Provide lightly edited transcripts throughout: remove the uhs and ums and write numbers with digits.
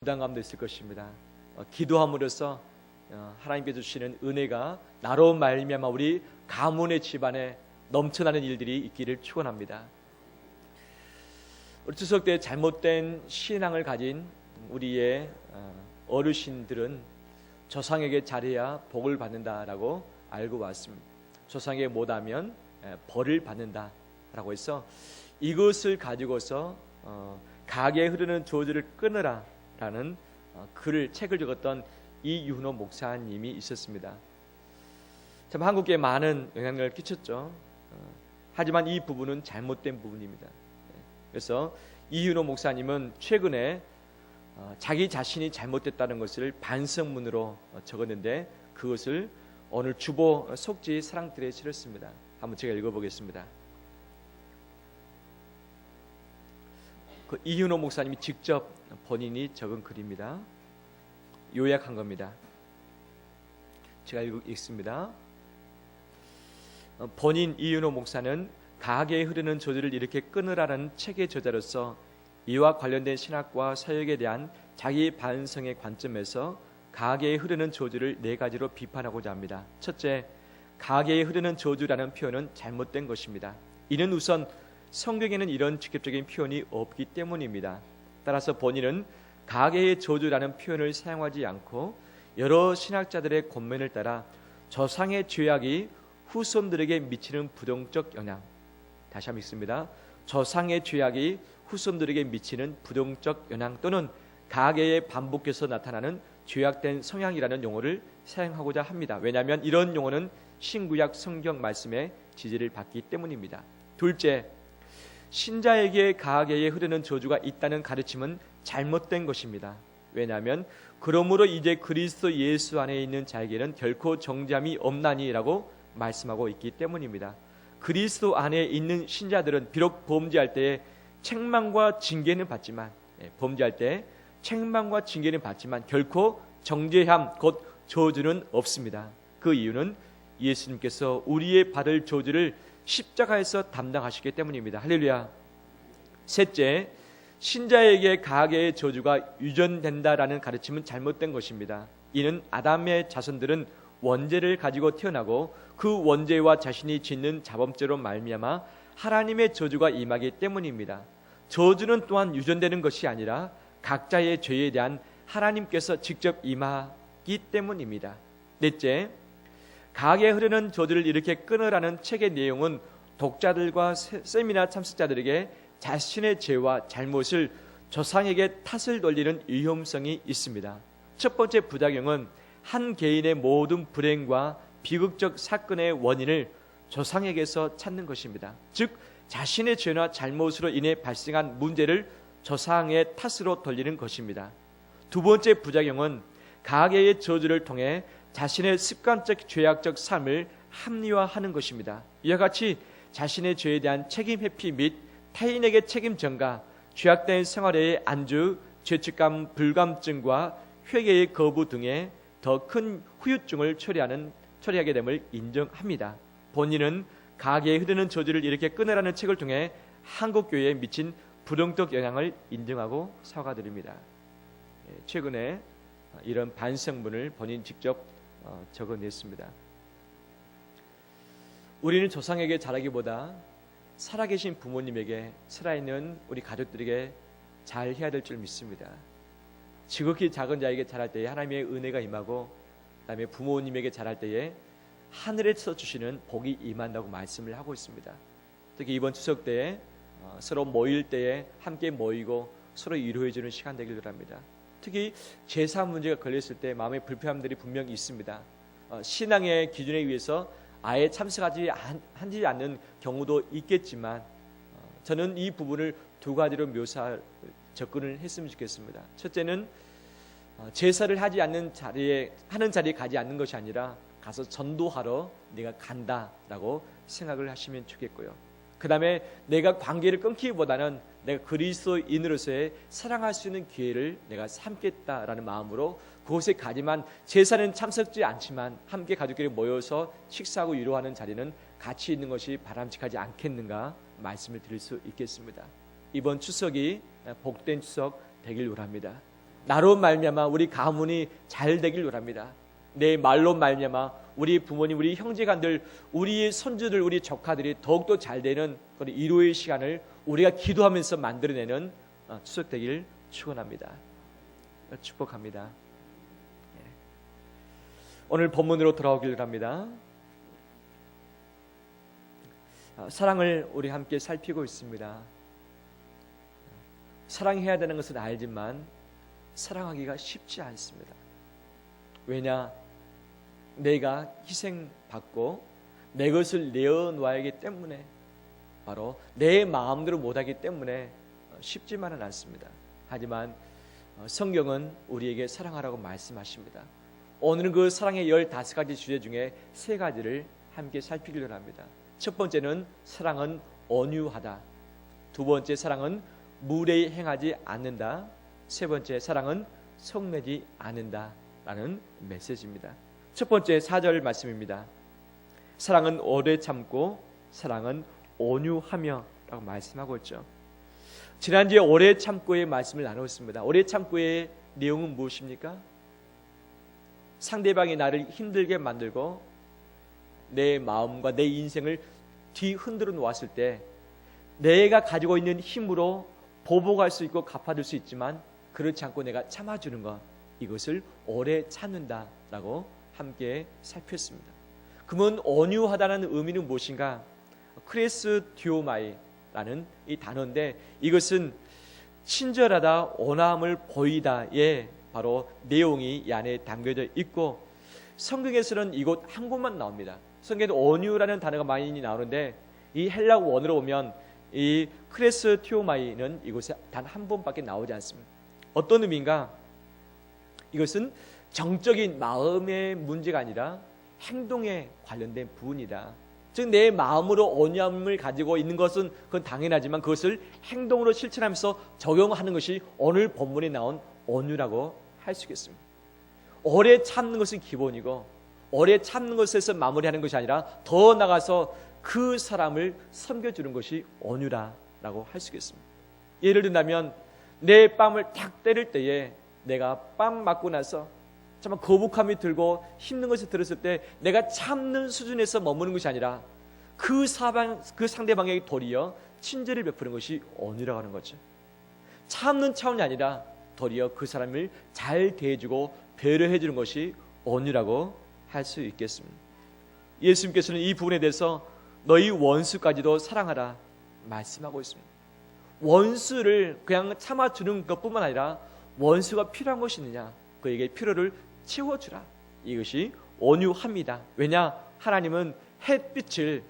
부담감도 있을 것입니다. 기도함으로써 하나님께서 주시는 은혜가 나로 말미암아 우리 가문의 집안에 넘쳐나는 일들이 있기를 축원합니다. 우리 추석 때 잘못된 신앙을 가진 우리의 어르신들은 조상에게 잘해야 복을 받는다라고 알고 왔습니다. 조상에게 못하면 벌을 받는다라고 해서 이것을 가지고서 가게에 흐르는 조주를 끊으라라는 책을 적었던 이윤호 목사님이 있었습니다. 참 한국에 많은 영향력을 끼쳤죠. 하지만 이 부분은 잘못된 부분입니다. 그래서 이윤호 목사님은 최근에 자기 자신이 잘못됐다는 것을 반성문으로 적었는데 그것을 오늘 주보 속지 사랑들에 실었습니다. 한번 제가 읽어보겠습니다. 그 이윤호 목사님이 직접 본인이 적은 글입니다. 요약한 겁니다. 제가 읽습니다. 본인 이윤호 목사는 가게에 흐르는 조주를 이렇게 끊으라는 책의 저자로서 이와 관련된 신학과 사역에 대한 자기 반성의 관점에서 가게에 흐르는 조주를 4가지로 비판하고자 합니다. 첫째, 가게에 흐르는 조주라는 표현은 잘못된 것입니다. 이는 우선 성경에는 이런 직접적인 표현이 없기 때문입니다. 따라서 본인은 가게의 조주라는 표현을 사용하지 않고 여러 신학자들의 권면을 따라 조상의 죄악이 후손들에게 미치는 부정적 영향, 다시 한번 읽습니다. 조상의 죄악이 후손들에게 미치는 부정적 영향 또는 가계에 반복해서 나타나는 죄악된 성향이라는 용어를 사용하고자 합니다. 왜냐하면 이런 용어는 신구약 성경 말씀의 지지를 받기 때문입니다. 둘째, 신자에게 가계에 흐르는 저주가 있다는 가르침은 잘못된 것입니다. 왜냐하면 그러므로 이제 그리스도 예수 안에 있는 자에게는 결코 정죄함이 없나니라고 말씀하고 있기 때문입니다. 그리스도 안에 있는 신자들은 비록 범죄할 때에 책망과 징계는 받지만 범죄할 때 책망과 징계는 받지만 결코 정죄함 곧 저주는 없습니다. 그 이유는 예수님께서 우리의 받을 저주를 십자가에서 담당하시기 때문입니다. 할렐루야. 셋째, 신자에게 가계의 저주가 유전된다라는 가르침은 잘못된 것입니다. 이는 아담의 자손들은 원죄를 가지고 태어나고 그 원죄와 자신이 짓는 자범죄로 말미암아 하나님의 저주가 임하기 때문입니다. 저주는 또한 유전되는 것이 아니라 각자의 죄에 대한 하나님께서 직접 임하기 때문입니다. 넷째, 가게에 흐르는 저주를 이렇게 끊으라는 책의 내용은 독자들과 세미나 참석자들에게 자신의 죄와 잘못을 조상에게 탓을 돌리는 위험성이 있습니다. 첫 번째 부작용은 한 개인의 모든 불행과 비극적 사건의 원인을 조상에게서 찾는 것입니다. 즉 자신의 죄나 잘못으로 인해 발생한 문제를 조상의 탓으로 돌리는 것입니다. 두 번째 부작용은 가계의 저주를 통해 자신의 습관적 죄악적 삶을 합리화하는 것입니다. 이와 같이 자신의 죄에 대한 책임 회피 및 타인에게 책임 전가, 죄악된 생활의 안주, 죄책감, 불감증과 회개의 거부 등의 더 큰 후유증을 처리하게 됨을 인정합니다. 본인은 가계에 흐르는 저주를 이렇게 끊으라는 책을 통해 한국교회에 미친 부정적 영향을 인정하고 사과드립니다. 최근에 이런 반성문을 본인 직접 적어냈습니다. 우리는 조상에게 잘하기보다 살아계신 부모님에게, 살아있는 우리 가족들에게 잘해야 될 줄 믿습니다. 지극히 작은 자에게 잘할 때에 하나님의 은혜가 임하고 그다음에 부모님에게 잘할 때에 하늘에서 주시는 복이 임한다고 말씀을 하고 있습니다. 특히 이번 추석 때에 서로 모일 때에 함께 모이고 서로 위로해 주는 시간 되길 바랍니다. 특히 제사 문제가 걸렸을 때 마음의 불편함들이 분명히 있습니다. 신앙의 기준에 의해서 아예 참석하지 않는 경우도 있겠지만 저는 이 부분을 두 가지로 접근을 했으면 좋겠습니다. 첫째는 제사를 하지 않는 자리에 가지 않는 것이 아니라 가서 전도하러 내가 간다라고 생각을 하시면 좋겠고요. 그 다음에 내가 관계를 끊기보다는 내가 그리스도인으로서의 사랑할 수 있는 기회를 내가 삼겠다라는 마음으로 그곳에 가지만 제사는 참석지 않지만 함께 가족끼리 모여서 식사하고 위로하는 자리는 같이 있는 것이 바람직하지 않겠는가 말씀을 드릴 수 있겠습니다. 이번 추석이 복된 추석 되길 바랍니다. 나로 말미암아 우리 가문이 잘 되길 원합니다. 내 말로 말미암아 우리 부모님, 우리 형제간들, 우리 손주들, 우리 조카들이 더욱더 잘 되는 그런 일요일 시간을 우리가 기도하면서 만들어내는 추석 되길 축원합니다. 축복합니다. 오늘 본문으로 돌아오길 합니다. 사랑을 우리 함께 살피고 있습니다. 사랑해야 되는 것은 알지만 사랑하기가 쉽지 않습니다. 왜냐? 내가 희생받고 내 것을 내어놓아야 하기 때문에, 바로 내 마음대로 못하기 때문에 쉽지만은 않습니다. 하지만 성경은 우리에게 사랑하라고 말씀하십니다. 오늘은 그 사랑의 15가지 주제 중에 3가지를 함께 살피기로 합니다. 첫 번째는 사랑은 온유하다. 두 번째, 사랑은 무례히 행하지 않는다. 세 번째, 사랑은 성내지 않는다 라는 메시지입니다. 첫 번째 4절 말씀입니다. 사랑은 오래 참고 사랑은 온유하며 라고 말씀하고 있죠. 지난주에 오래 참고의 말씀을 나누었습니다. 오래 참고의 내용은 무엇입니까? 상대방이 나를 힘들게 만들고 내 마음과 내 인생을 뒤흔들어 놓았을 때 내가 가지고 있는 힘으로 보복할 수 있고 갚아줄 수 있지만 그렇지 않고 내가 참아주는 것, 이것을 오래 참는다라고 함께 살폈습니다. 그러면 온유하다는 의미는 무엇인가? 크레스티오마이라는 이 단어인데, 이것은 친절하다, 온화함을 보이다의 바로 내용이 이 안에 담겨져 있고, 성경에서는 이곳 한 곳만 나옵니다. 성경에 온유라는 단어가 많이 나오는데 이 헬라 원어로 보면 이 크레스티오마이는 이곳에 단 한 번밖에 나오지 않습니다. 어떤 의미인가? 이것은 정적인 마음의 문제가 아니라 행동에 관련된 부분이다. 즉 내 마음으로 온유함을 가지고 있는 것은 그건 당연하지만 그것을 행동으로 실천하면서 적용하는 것이 오늘 본문에 나온 온유라고 할 수 있겠습니다. 오래 참는 것은 기본이고 오래 참는 것에서 마무리하는 것이 아니라 더 나가서 그 사람을 섬겨주는 것이 온유라고 할 수 있겠습니다. 예를 든다면 내 뺨을 탁 때릴 때에 내가 뺨 맞고 나서 정말 거북함이 들고 힘든 것이 들었을 때 내가 참는 수준에서 머무는 것이 아니라 그 상대방에게 도리어 친절을 베푸는 것이 온유라고 하는 거죠. 참는 차원이 아니라 도리어 그 사람을 잘 대해주고 배려해 주는 것이 온유라고 할 수 있겠습니다. 예수님께서는 이 부분에 대해서 너희 원수까지도 사랑하라 말씀하고 있습니다. 원수를 그냥 참아주는 것뿐만 아니라 원수가 필요한 것이 있느냐, 그에게 필요를 채워주라. 이것이 온유합니다. 왜냐? 하나님은 햇빛을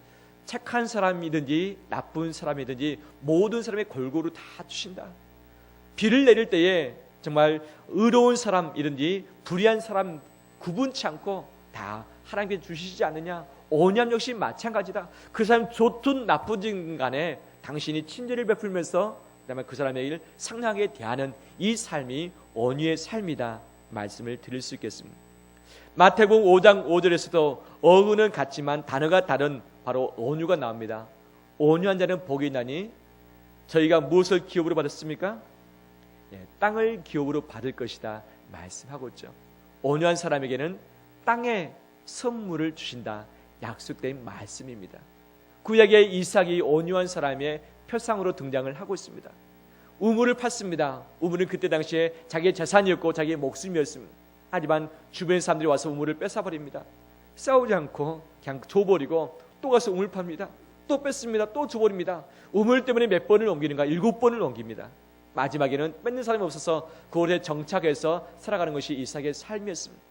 착한 사람이든지 나쁜 사람이든지 모든 사람의 골고루 다 주신다. 비를 내릴 때에 정말 의로운 사람이든지 불의한 사람 구분치 않고 다 하나님께 주시지 않느냐? 온유함 역시 마찬가지다. 그 사람 좋든 나쁘든 간에 당신이 친절을 베풀면서 그다음에 그 사람의 일 상냥하게 대하는 이 삶이 온유의 삶이다 말씀을 드릴 수 있겠습니다. 마태복음 5장 5절에서도 어근은 같지만 단어가 다른 바로 온유가 나옵니다. 온유한 자는 복이 있나니 저희가 무엇을 기업으로 받았습니까? 땅을 기업으로 받을 것이다 말씀하고 있죠. 온유한 사람에게는 땅의 선물을 주신다 약속된 말씀입니다. 구약의 이삭이 온유한 사람의 표상으로 등장을 하고 있습니다. 우물을 팠습니다. 우물은 그때 당시에 자기의 재산이었고 자기의 목숨이었습니다. 하지만 주변 사람들이 와서 우물을 뺏어버립니다. 싸우지 않고 그냥 줘버리고 또 가서 우물 팝니다. 또 뺏습니다. 또 줘버립니다. 우물 때문에 몇 번을 옮기는가? 7번을 옮깁니다. 마지막에는 뺏는 사람이 없어서 그곳에 정착해서 살아가는 것이 이삭의 삶이었습니다.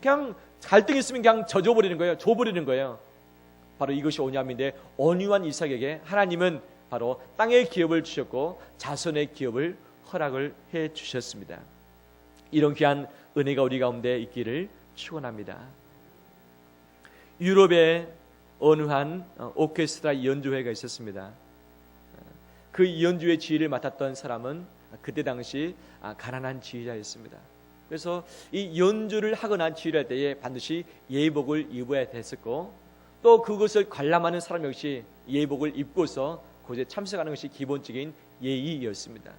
그냥 갈등이 있으면 그냥 져줘버리는 거예요. 줘버리는 거예요. 바로 이것이 온유함인데, 온유한 이삭에게 하나님은 바로 땅의 기업을 주셨고 자손의 기업을 허락을 해 주셨습니다. 이런 귀한 은혜가 우리 가운데 있기를 축원합니다. 유럽에 온유한 오케스트라 연주회가 있었습니다. 그 연주회 지휘를 맡았던 사람은 그때 당시 가난한 지휘자였습니다. 그래서 이 연주를 하거나 지휘를 할 때에 반드시 예복을 입어야 됐었고, 또 그것을 관람하는 사람 역시 예복을 입고서 그곳에 참석하는 것이 기본적인 예의였습니다.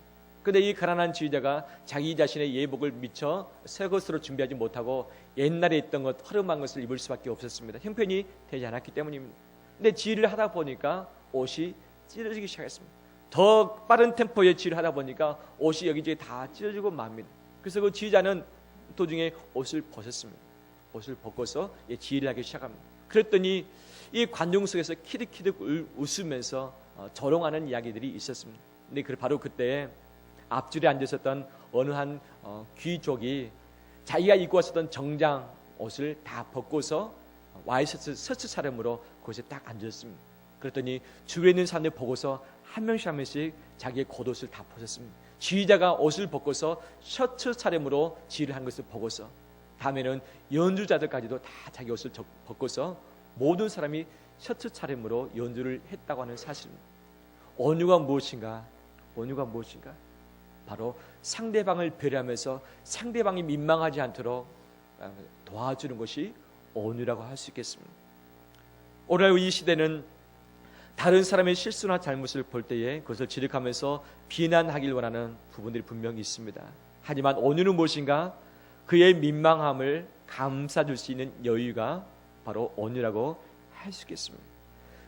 근데 이 가난한 지휘자가 자기 자신의 예복을 미처 새 것으로 준비하지 못하고 옛날에 있던 것 허름한 것을 입을 수밖에 없었습니다. 형편이 되지 않았기 때문입니다. 근데 지휘를 하다 보니까 옷이 찢어지기 시작했습니다. 더 빠른 템포의 지휘를 하다 보니까 옷이 여기저기 다 찢어지고 맙니다. 그래서 그 지휘자는 도중에 옷을 벗었습니다. 옷을 벗고서 지휘를 하기 시작합니다. 그랬더니 이 관중 속에서 키득키득 웃으면서 조롱하는 이야기들이 있었습니다. 근데 바로 그때 앞줄에 앉아 있었던 어느 한 귀족이 자기가 입고 왔었던 정장 옷을 다 벗고서 와이셔츠 셔츠 차림으로 그곳에 딱 앉았습니다. 그랬더니 주변에 있는 사람들 보고서 한 명씩 자기의 겉옷을 다 벗었습니다. 지휘자가 옷을 벗고서 셔츠 차림으로 지휘를 한 것을 보고서 다음에는 연주자들까지도 다 자기 옷을 벗고서 모든 사람이 셔츠 차림으로 연주를 했다고 하는 사실입니다. 온유가 무엇인가? 온유가 무엇인가? 바로 상대방을 배려하면서 상대방이 민망하지 않도록 도와주는 것이 온유라고 할 수 있겠습니다. 오늘 이 시대는 다른 사람의 실수나 잘못을 볼 때에 그것을 지적하면서 비난하길 원하는 부분들이 분명히 있습니다. 하지만 온유는 무엇인가? 그의 민망함을 감싸줄 수 있는 여유가 바로 온유라고 할 수 있겠습니다.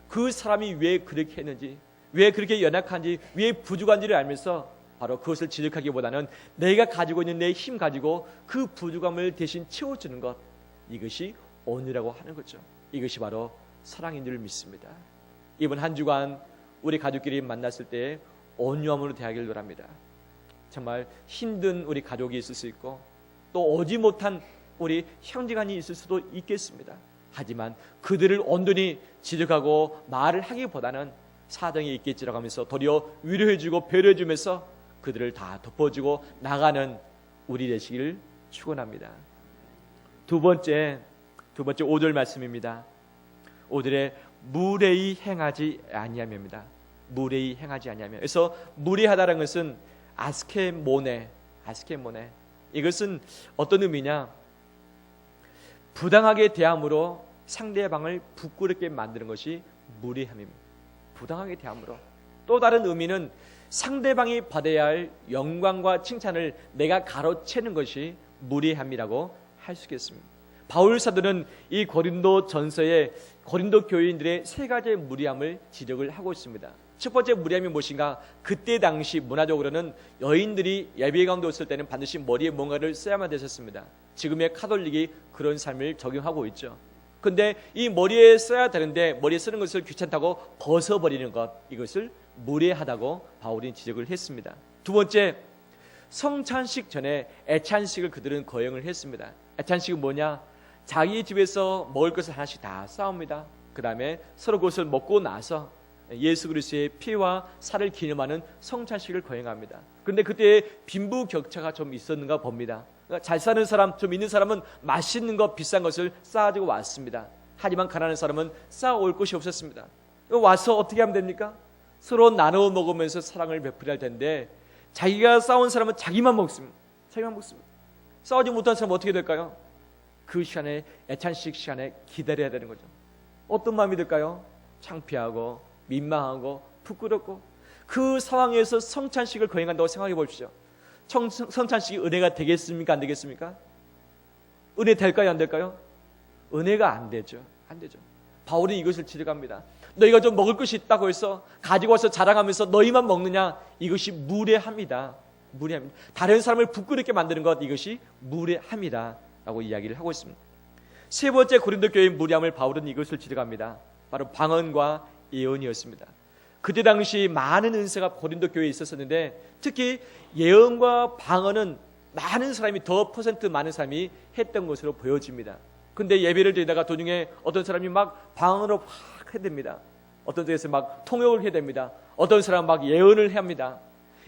그 사람이 왜 그렇게 했는지, 왜 그렇게 연약한지, 왜 부족한지를 알면서 바로 그것을 지적하기보다는 내가 가지고 있는 내 힘 가지고 그 부족함을 대신 채워주는 것, 이것이 온유라고 하는 거죠. 이것이 바로 사랑인 줄 믿습니다. 이번 한 주간 우리 가족끼리 만났을 때 온유함으로 대하기를 바랍니다. 정말 힘든 우리 가족이 있을 수 있고 또 오지 못한 우리 형제간이 있을 수도 있겠습니다. 하지만 그들을 온전히 지적하고 말을 하기보다는 사정이 있겠지라고 하면서 도리어 위로해주고 배려해주면서 그들을 다 덮어주고 나가는 우리 되시기를 축원합니다. 두 번째 5절 말씀입니다. 5절에 무례히 행하지 아니하며입니다. 무례히 행하지 아니하며. 그래서 무례하다는 것은 아스케모네. 이것은 어떤 의미냐? 부당하게 대함으로 상대방을 부끄럽게 만드는 것이 무례함입니다. 부당하게 대함으로. 또 다른 의미는 상대방이 받아야 할 영광과 칭찬을 내가 가로채는 것이 무례함이라고 할 수 있겠습니다. 바울 사도는 이 고린도 전서에 고린도 교인들의 세 가지의 무례함을 지적을 하고 있습니다. 첫 번째 무례함이 무엇인가? 그때 당시 문화적으로는 여인들이 예배 가운데 있을 때는 반드시 머리에 뭔가를 써야만 됐었습니다. 지금의 카톨릭이 그런 삶을 적용하고 있죠. 근데 이 머리에 써야 되는데 머리에 쓰는 것을 귀찮다고 벗어버리는 것, 이것을 무례하다고 바울이 지적을 했습니다. 두 번째, 성찬식 전에 애찬식을 그들은 거행을 했습니다. 애찬식은 뭐냐? 자기 집에서 먹을 것을 하나씩 다 싸웁니다. 그 다음에 서로 그것을 먹고 나서 예수 그리스도의 피와 살을 기념하는 성찬식을 거행합니다. 그런데 그때 빈부격차가 좀 있었는가 봅니다. 그러니까 잘 사는 사람, 좀 있는 사람은 맛있는 것, 비싼 것을 싸가지고 왔습니다. 하지만 가난한 사람은 싸올 것이 없었습니다. 와서 어떻게 하면 됩니까? 서로 나누어 먹으면서 사랑을 베풀어야 할 텐데 자기가 싸운 사람은 자기만 먹습니다. 싸우지 못한 사람은 어떻게 될까요? 그 시간에, 애찬식 시간에 기다려야 되는 거죠. 어떤 마음이 들까요? 창피하고 민망하고 부끄럽고. 그 상황에서 성찬식을 거행한다고 생각해 보십시오. 성찬식이 은혜가 되겠습니까? 안 되겠습니까? 은혜 될까요? 안 될까요? 은혜가 안 되죠. 바울이 이것을 지적합니다. 너희가 좀 먹을 것이 있다고 해서 가지고 와서 자랑하면서 너희만 먹느냐? 이것이 무례합니다. 다른 사람을 부끄럽게 만드는 것, 이것이 무례합니다 라고 이야기를 하고 있습니다. 세 번째 고린도 교회의 무례함을 바울은 이것을 지적합니다. 바로 방언과 예언이었습니다. 그때 당시 많은 은사가 고린도 교회에 있었는데 특히 예언과 방언은 많은 사람이, 더 퍼센트 많은 사람이 했던 것으로 보여집니다. 근데 예배를 드리다가 도중에 어떤 사람이 막 방언으로 막 해댑니다. 어떤 데서 막 통역을 해야 됩니다. 어떤 사람은 막 예언을 해야 합니다.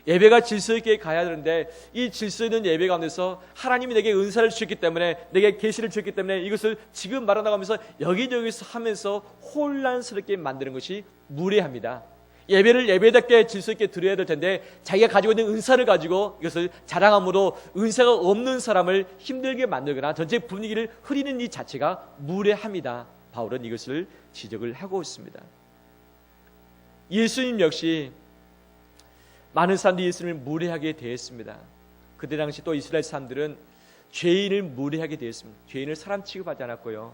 예배가 질서 있게 가야 되는데 이 질서 있는 예배 가운데서 하나님이 내게 은사를 주셨기 때문에, 내게 계시를 주셨기 때문에 이것을 지금 말아나가면서 여기저기서 하면서 혼란스럽게 만드는 것이 무례합니다. 예배를 예배답게 질서 있게 드려야 될 텐데 자기가 가지고 있는 은사를 가지고 이것을 자랑함으로 은사가 없는 사람을 힘들게 만들거나 전체 분위기를 흐리는 이 자체가 무례합니다. 바울은 이것을 지적을 하고 있습니다. 예수님 역시 많은 사람들이 예수님을 무례하게 대했습니다. 그때 당시 또 이스라엘 사람들은 죄인을 무례하게 대했습니다. 죄인을 사람 취급하지 않았고요.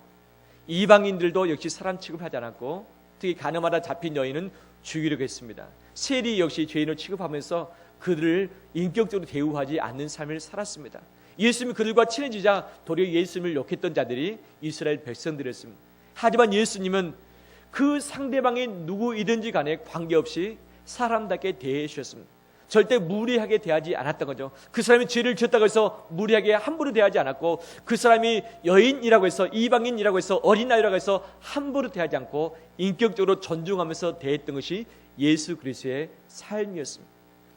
이방인들도 역시 사람 취급하지 않았고, 특히 가늠하다 잡힌 여인은 죽이려고 했습니다. 세리 역시 죄인을 취급하면서 그들을 인격적으로 대우하지 않는 삶을 살았습니다. 예수님이 그들과 친해지자 도리어 예수님을 욕했던 자들이 이스라엘 백성들이었습니다. 하지만 예수님은 그 상대방이 누구이든지 간에 관계없이 사람답게 대해 주셨습니다. 절대 무례하게 대하지 않았던 거죠. 그 사람이 죄를 지었다고 해서 무례하게 함부로 대하지 않았고, 그 사람이 여인이라고 해서, 이방인이라고 해서, 어린아이라고 해서 함부로 대하지 않고 인격적으로 존중하면서 대했던 것이 예수 그리스도의 삶이었습니다.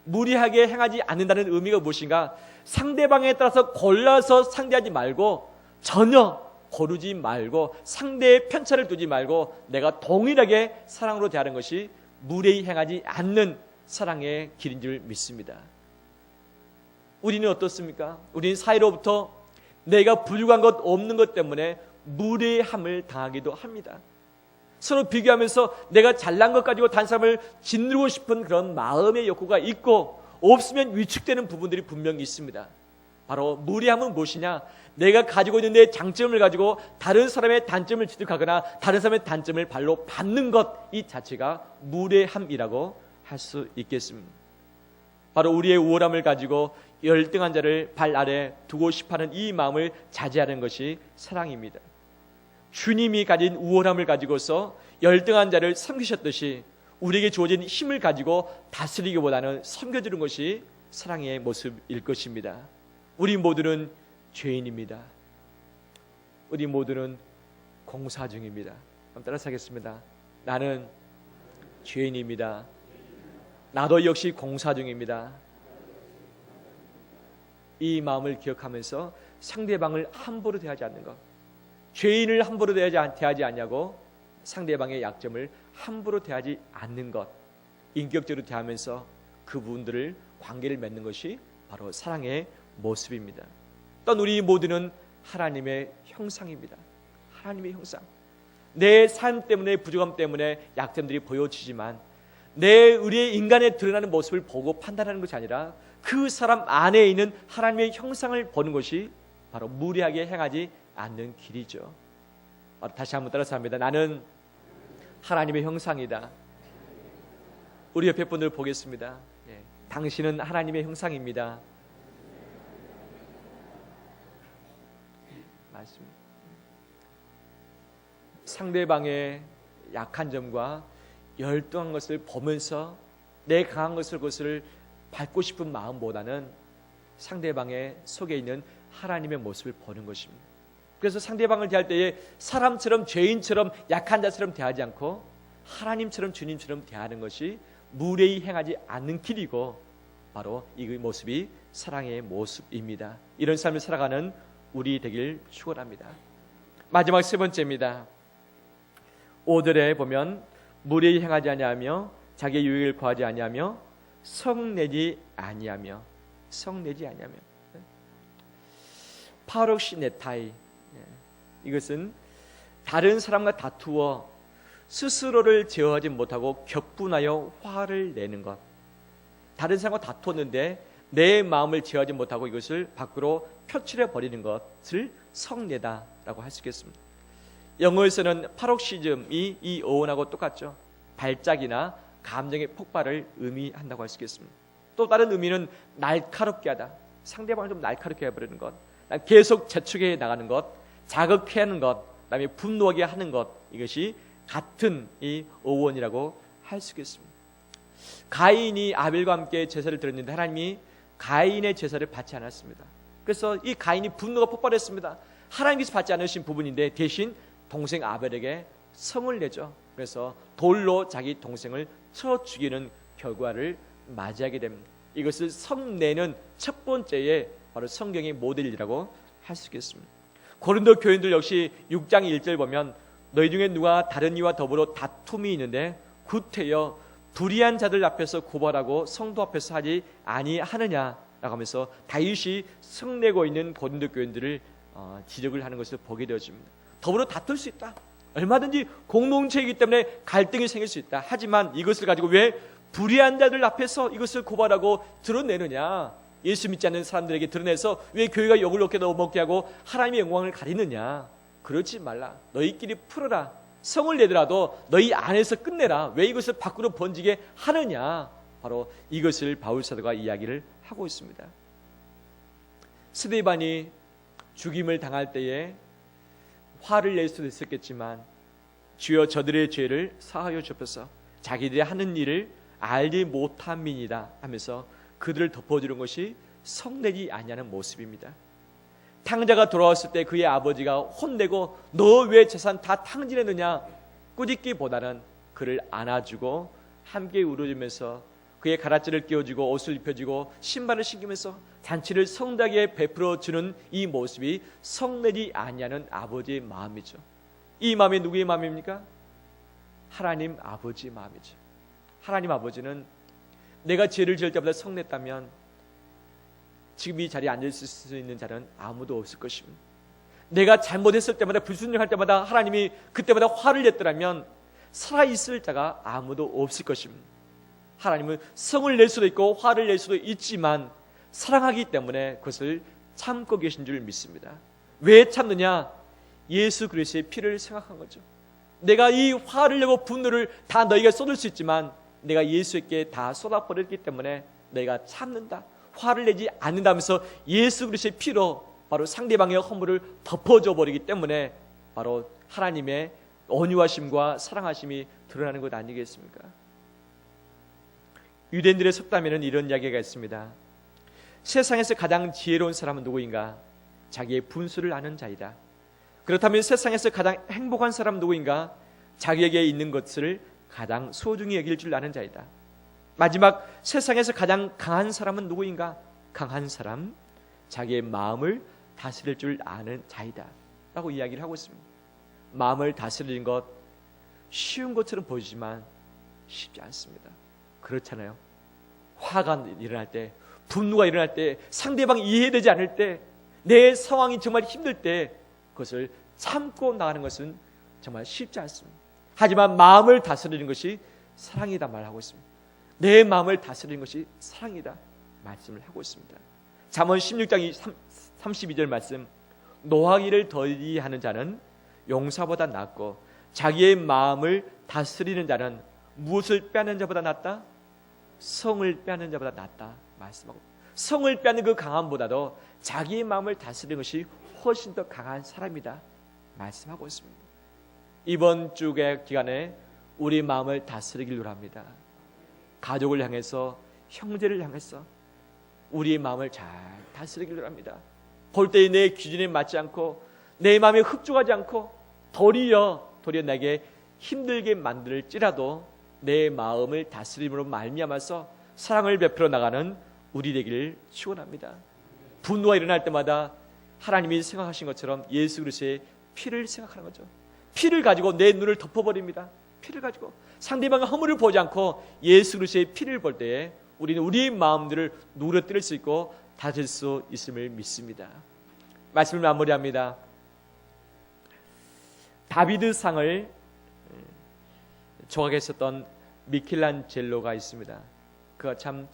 무례하게 행하지 않는다는 의미가 무엇인가? 상대방에 따라서 골라서 상대하지 말고, 전혀 고르지 말고, 상대의 편차를 두지 말고 내가 동일하게 사랑으로 대하는 것이 무례히 행하지 않는 사랑의 길인 줄 믿습니다. 우리는 어떻습니까? 우리는 사이로부터 내가 부족한 것 없는 것 때문에 무례함을 당하기도 합니다. 서로 비교하면서 내가 잘난 것 가지고 다른 사람을 짓누르고 싶은 그런 마음의 욕구가 있고, 없으면 위축되는 부분들이 분명히 있습니다. 바로 무례함은 무엇이냐? 내가 가지고 있는 내 장점을 가지고 다른 사람의 단점을 지적하거나 다른 사람의 단점을 발로 밟는 것, 이 자체가 무례함이라고 할 수 있겠습니다. 바로 우리의 우월함을 가지고 열등한 자를 발 아래 두고 싶어하는 이 마음을 자제하는 것이 사랑입니다. 주님이 가진 우월함을 가지고서 열등한 자를 섬기셨듯이 우리에게 주어진 힘을 가지고 다스리기보다는 섬겨주는 것이 사랑의 모습일 것입니다. 우리 모두는 죄인입니다. 우리 모두는 공사 중입니다. 한번 따라서 하겠습니다. 나는 죄인입니다. 나도 역시 공사 중입니다. 이 마음을 기억하면서 상대방을 함부로 대하지 않는 것, 죄인을 함부로 대하지 않냐고 상대방의 약점을 함부로 대하지 않는 것, 인격적으로 대하면서 그분들을 관계를 맺는 것이 바로 사랑의 모습입니다. 또한 우리 모두는 하나님의 형상입니다. 하나님의 형상. 내 삶 때문에, 부족함 때문에 약점들이 보여지지만 우리의 인간에 드러나는 모습을 보고 판단하는 것이 아니라 그 사람 안에 있는 하나님의 형상을 보는 것이 바로 무례하게 행하지 않는 길이죠. 다시 한번 따라서 합니다. 나는 하나님의 형상이다. 우리 옆에 분들 보겠습니다. 당신은 하나님의 형상입니다. 맞습니다. 상대방의 약한 점과 열등한 것을 보면서 내 강한 그것을 밟고 싶은 마음보다는 상대방의 속에 있는 하나님의 모습을 보는 것입니다. 그래서 상대방을 대할 때에 사람처럼, 죄인처럼, 약한 자처럼 대하지 않고 하나님처럼, 주님처럼 대하는 것이 무례히 행하지 않는 길이고, 바로 이 모습이 사랑의 모습입니다. 이런 삶을 살아가는 우리 되길 축원합니다. 마지막 세 번째입니다. 5절에 보면 무례히 행하지 아니하며 자기의 유익을 구하지 아니하며 성내지 아니하며 파록시네타이, 이것은 다른 사람과 다투어 스스로를 제어하지 못하고 격분하여 화를 내는 것. 다른 사람과 다투었는데 내 마음을 제어하지 못하고 이것을 밖으로 표출해 버리는 것을 성내다라고 할 수 있겠습니다. 영어에서는 파록시즘이 이 어원하고 똑같죠. 발작이나 감정의 폭발을 의미한다고 할 수 있겠습니다. 또 다른 의미는 날카롭게 하다. 상대방을 좀 날카롭게 해버리는 것, 계속 재촉해 나가는 것, 자극해 하는 것, 그다음에 분노하게 하는 것, 이것이 같은 이 어원이라고 할 수 있겠습니다. 가인이 아벨과 함께 제사를 드렸는데 하나님이 가인의 제사를 받지 않았습니다. 그래서 이 가인이 분노가 폭발했습니다. 하나님께서 받지 않으신 부분인데 대신 동생 아벨에게 성을 내죠. 그래서 돌로 자기 동생을 쳐 죽이는 결과를 맞이하게 됩니다. 이것을 성내는 첫 번째의 바로 성경의 모델이라고 할 수 있겠습니다. 고린도 교인들 역시 6장 1절 보면 너희 중에 누가 다른 이와 더불어 다툼이 있는데 구태여 불의한 자들 앞에서 고발하고 성도 앞에서 하지 아니하느냐라고 하면서 다윗이 성내고 있는 고린도 교인들을 지적을 하는 것을 보게 되어집니다. 더불어 다툴 수 있다. 얼마든지 공동체이기 때문에 갈등이 생길 수 있다. 하지만 이것을 가지고 왜 불의한 자들 앞에서 이것을 고발하고 드러내느냐? 예수 믿지 않는 사람들에게 드러내서 왜 교회가 욕을 먹게 하고 하나님의 영광을 가리느냐? 그러지 말라. 너희끼리 풀어라. 성을 내더라도 너희 안에서 끝내라. 왜 이것을 밖으로 번지게 하느냐? 바로 이것을 바울 사도가 이야기를 하고 있습니다. 스데반이 죽임을 당할 때에 화를 낼 수도 있었겠지만 주여 저들의 죄를 사하여 주옵소서. 자기들이 하는 일을 알지 못함이니이다 하면서 그들을 덮어주는 것이 성내지 아니하는 모습입니다. 탕자가 돌아왔을 때 그의 아버지가 혼내고 너 왜 재산 다 탕진했느냐 꾸짖기보다는 그를 안아주고 함께 울어주면서 그의 가라지를 끼워주고 옷을 입혀주고 신발을 신기면서 잔치를 성다하게 베풀어주는 이 모습이 성내지 아니하는 아버지의 마음이죠. 이 마음이 누구의 마음입니까? 하나님 아버지의 마음이죠. 하나님 아버지는 내가 죄를 지을 때보다 성냈다면 지금 이 자리에 앉아있을 수 있는 자는 아무도 없을 것입니다. 내가 잘못했을 때마다 불순종할 때마다 하나님이 그때마다 화를 냈더라면 살아있을 자가 아무도 없을 것입니다. 하나님은 성을 낼 수도 있고 화를 낼 수도 있지만 사랑하기 때문에 그것을 참고 계신 줄 믿습니다. 왜 참느냐? 예수 그리스도의 피를 생각한 거죠. 내가 이 화를 내고 분노를 다 너희가 쏟을 수 있지만 내가 예수에게 다 쏟아버렸기 때문에 내가 참는다. 화를 내지 않는다면서 예수 그리스도의 피로 바로 상대방의 허물을 덮어줘 버리기 때문에 바로 하나님의 온유하심과 사랑하심이 드러나는 것 아니겠습니까? 유대인들의 속담에는 이런 이야기가 있습니다. 세상에서 가장 지혜로운 사람은 누구인가? 자기의 분수를 아는 자이다. 그렇다면 세상에서 가장 행복한 사람은 누구인가? 자기에게 있는 것을 가장 소중히 여길 줄 아는 자이다. 마지막 세상에서 가장 강한 사람은 누구인가? 강한 사람, 자기의 마음을 다스릴 줄 아는 자이다 라고 이야기를 하고 있습니다. 마음을 다스리는 것 쉬운 것처럼 보이지만 쉽지 않습니다. 그렇잖아요. 화가 일어날 때, 분노가 일어날 때, 상대방이 이해되지 않을 때, 내 상황이 정말 힘들 때 그것을 참고 나가는 것은 정말 쉽지 않습니다. 하지만 마음을 다스리는 것이 사랑이다 말하고 있습니다. 내 마음을 다스리는 것이 사랑이다 말씀을 하고 있습니다. 잠언 16장 32절 말씀, 노하기를 더디하는 자는 용사보다 낫고 자기의 마음을 다스리는 자는 무엇을 빼앗는 자보다 낫다? 성을 빼앗는 자보다 낫다 말씀하고, 성을 빼앗는 그 강함보다도 자기의 마음을 다스리는 것이 훨씬 더 강한 사람이다 말씀하고 있습니다. 이번 주의 기간에 우리 마음을 다스리기를 합니다. 가족을 향해서, 형제를 향해서 우리의 마음을 잘 다스리기를 합니다. 볼 때에 내 기준에 맞지 않고 내 마음에 흡족하지 않고 도리어 내게 힘들게 만들지라도 내 마음을 다스림으로 말미암아서 사랑을 베풀어 나가는 우리 되기를 축원합니다. 분노가 일어날 때마다 하나님이 생각하신 것처럼 예수 그리스도의 피를 생각하는 거죠. 피를 가지고 내 눈을 덮어버립니다. 피를 가지고 상대방의 허물을 보지 않고 예수 그리스도의 피를 볼 때에 우리는 우리의 마음들을 누그러뜨릴 수 있고 다질 수 있음을 믿습니다. 말씀을 마무리합니다. 다비드상을 조각에 썼던 미켈란젤로가 있습니다. 그가 참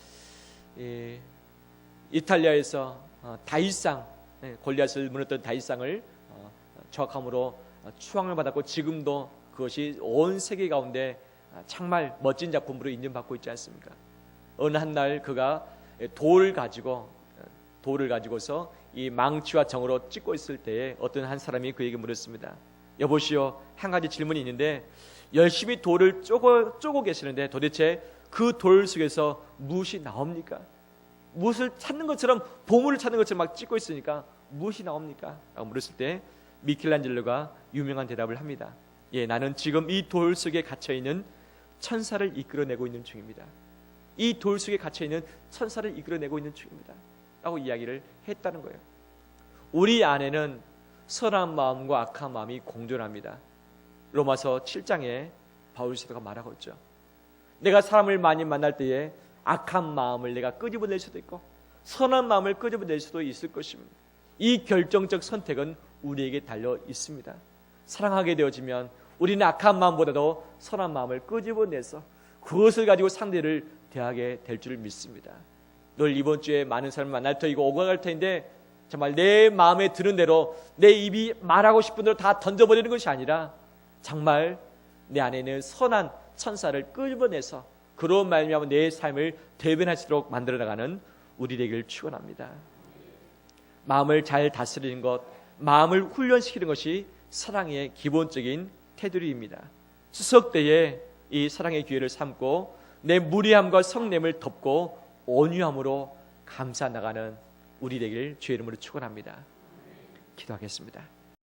이탈리아에서 다윗상, 골리앗을 무너뜨린 다윗상을 조각함으로 추앙을 받았고 지금도 그것이 온 세계 가운데 정말 멋진 작품으로 인정받고 있지 않습니까? 어느 한 날 그가 돌을 가지고서 이 망치와 정으로 찍고 있을 때에 어떤 한 사람이 그에게 물었습니다. 여보시오, 한 가지 질문이 있는데 열심히 돌을 쪼고 계시는데 도대체 그 돌 속에서 무엇이 나옵니까? 무엇을 찾는 것처럼, 보물을 찾는 것처럼 막 찍고 있으니까 무엇이 나옵니까? 라고 물었을 때 미켈란젤로가 유명한 대답을 합니다. 예, 나는 지금 이 돌 속에 갇혀있는 천사를 이끌어내고 있는 중입니다. 이 돌 속에 갇혀있는 천사를 이끌어내고 있는 중입니다 라고 이야기를 했다는 거예요. 우리 안에는 선한 마음과 악한 마음이 공존합니다. 로마서 7장에 바울 사도가 말하고 있죠. 내가 사람을 많이 만날 때에 악한 마음을 내가 끄집어낼 수도 있고 선한 마음을 끄집어낼 수도 있을 것입니다. 이 결정적 선택은 우리에게 달려 있습니다. 사랑하게 되어지면 우리는 악한 마음보다도 선한 마음을 끄집어내서 그것을 가지고 상대를 대하게 될 줄 믿습니다. 늘 이번 주에 많은 사람을 만날 터이고 오고 갈 터인데 정말 내 마음에 드는 대로 내 입이 말하고 싶은 대로 다 던져버리는 것이 아니라 정말 내 안에 있는 선한 천사를 끌어내서 그로 말미암아 내 삶을 대변하시도록 만들어 나가는 우리 되기를 축원합니다. 마음을 잘 다스리는 것, 마음을 훈련시키는 것이 사랑의 기본적인 테두리입니다. 추석 때에 이 사랑의 기회를 삼고 내 무례함과 성냄을 덮고 온유함으로 감싸 나가는 우리 되기를 주의 이름으로 축원합니다. 기도하겠습니다.